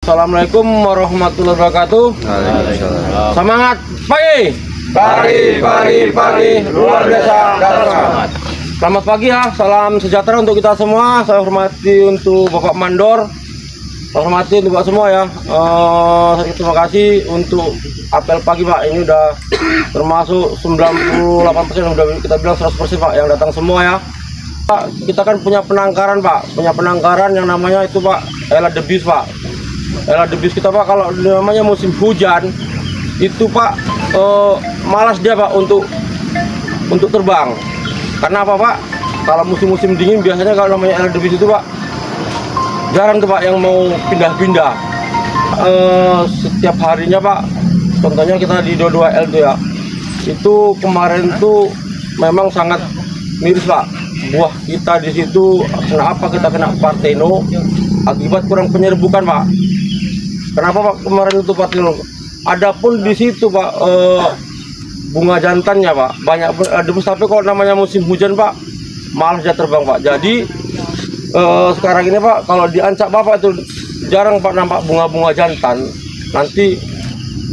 Assalamualaikum warahmatullahi wabarakatuh. Semangat pagi. Pagi luar biasa semangat. Selamat pagi ya, salam sejahtera untuk kita semua. Saya hormati untuk Bapak Mandor, saya hormati untuk Bapak semua ya. Terima kasih untuk apel pagi Pak. Ini udah termasuk 98%, udah kita bilang 100% Pak yang datang semua ya. Pak, kita kan punya penangkaran Pak, yang namanya itu Pak Ela Debis Pak. Ela Debis kita Pak, kalau namanya musim hujan itu Pak malas dia Pak untuk terbang. Karena apa Pak? Kalau musim-musim dingin biasanya kalau namanya Ela Debis itu Pak jarang tuh Pak yang mau pindah-pindah. Setiap harinya Pak, contohnya kita di 22L tuh ya, itu kemarin tuh memang sangat miris Pak. Buah kita di situ, kenapa kita kena Parteno? Akibat kurang penyerbukan Pak. Kenapa Pak kemarin itu Parteno? Adapun di situ Pak bunga jantannya Pak banyak debus, tapi kalau namanya musim hujan Pak malah dia terbang Pak. Jadi sekarang ini Pak, kalau diancak Bapak itu jarang Pak nampak bunga-bunga jantan. Nanti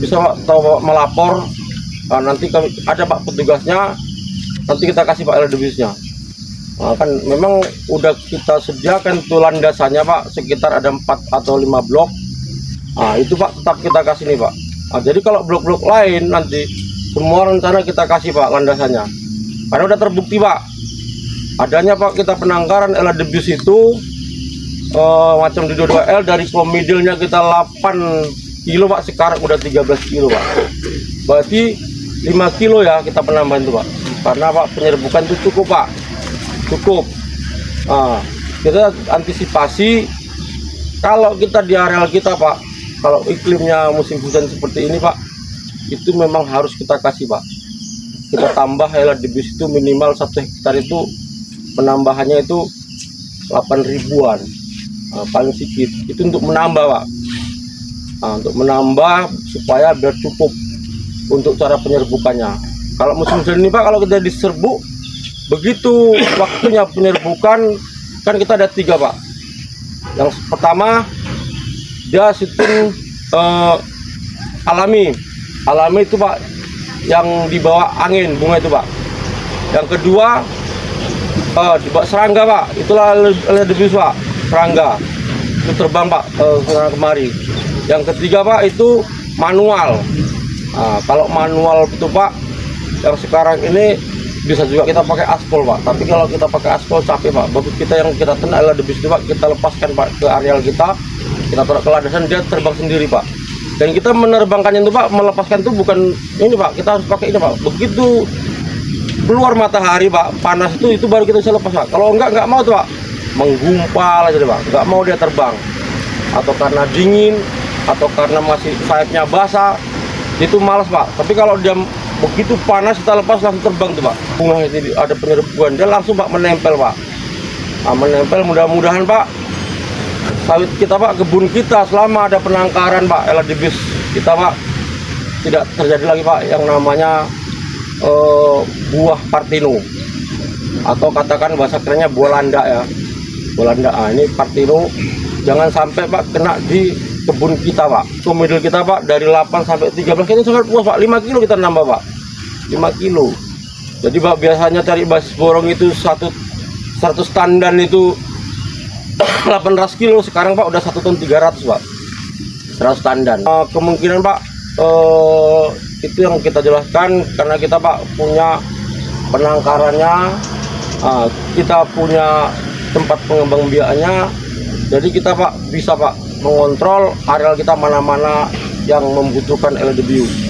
bisa Pak tahu Bapak melapor, nanti kami ada Pak petugasnya, nanti kita kasih Pak Ela Debisnya. Kan memang udah kita sediakan tuh landasannya Pak, sekitar ada 4 atau 5 blok. Itu Pak tetap kita kasih nih Pak. Jadi kalau blok-blok lain nanti semua rencana kita kasih Pak landasannya. Karena udah terbukti Pak adanya Pak kita penangkaran Ela Debis itu macam di 22L dari komidilnya kita 8 kilo Pak, sekarang udah 13 kilo Pak. Berarti 5 kilo ya kita penambahan itu Pak. Karena Pak penyerbukan itu cukup Pak. Cukup. Kita antisipasi kalau kita di areal kita Pak, kalau iklimnya musim hujan seperti ini Pak, itu memang harus kita kasih Pak. Kita tambah Ela Debis itu minimal 1 hektar itu penambahannya itu 8 ribuan, paling sedikit. Itu untuk menambah Pak. Untuk menambah supaya biar cukup untuk cara penyerbukannya. Kalau musim hujan ini Pak, kalau kita diserbu, begitu waktunya penyerbukan kan kita ada 3 Pak. Yang pertama dia sistem alami itu Pak, yang dibawa angin bunga itu Pak. Yang kedua dibawa serangga Pak, itulah Ela Debis Pak, serangga itu terbang Pak kemari. Yang ketiga Pak itu manual. Kalau manual itu Pak yang sekarang ini bisa juga kita pakai aspal Pak, tapi kalau kita pakai aspal capek Pak. Bagus kita yang kita kena Ela Debis itu Pak, kita lepaskan Pak ke areal kita taruh ke landasan, dia terbang sendiri Pak. Dan kita menerbangkannya itu Pak, melepaskan itu bukan ini Pak, kita harus pakai ini Pak. Begitu keluar matahari Pak, panas itu baru kita bisa lepas Pak. Kalau enggak mau tuh Pak, menggumpal aja deh Pak, enggak mau dia terbang. Atau karena dingin, atau karena masih sayapnya basah, itu malas Pak. Tapi kalau dia begitu panas kita lepas langsung terbang tuh Pak. Bunga itu ada penyerbukan, dia langsung Pak menempel Pak. Menempel, mudah-mudahan Pak sawit kita Pak, kebun kita selama ada penangkaran Pak Ela Debis kita Pak, tidak terjadi lagi Pak yang namanya buah Parteno, atau katakan bahasa kerennya buah landa ya, buah landa. Ini Parteno jangan sampai Pak kena di kebun kita Pak. Komidil kita Pak dari 8 sampai 13 ini sangat puas Pak. 5 kilo kita nambah Pak, 5 kilo. Jadi Pak biasanya cari basis borong itu 100 tandan itu 800 kilo, sekarang Pak udah 1 ton 300 Pak, 100 tandan. Kemungkinan Pak itu yang kita jelaskan, karena kita Pak punya penangkarannya, kita punya tempat pengembang biaknya, jadi kita Pak bisa Pak mengontrol areal kita mana-mana yang membutuhkan Ela Debis.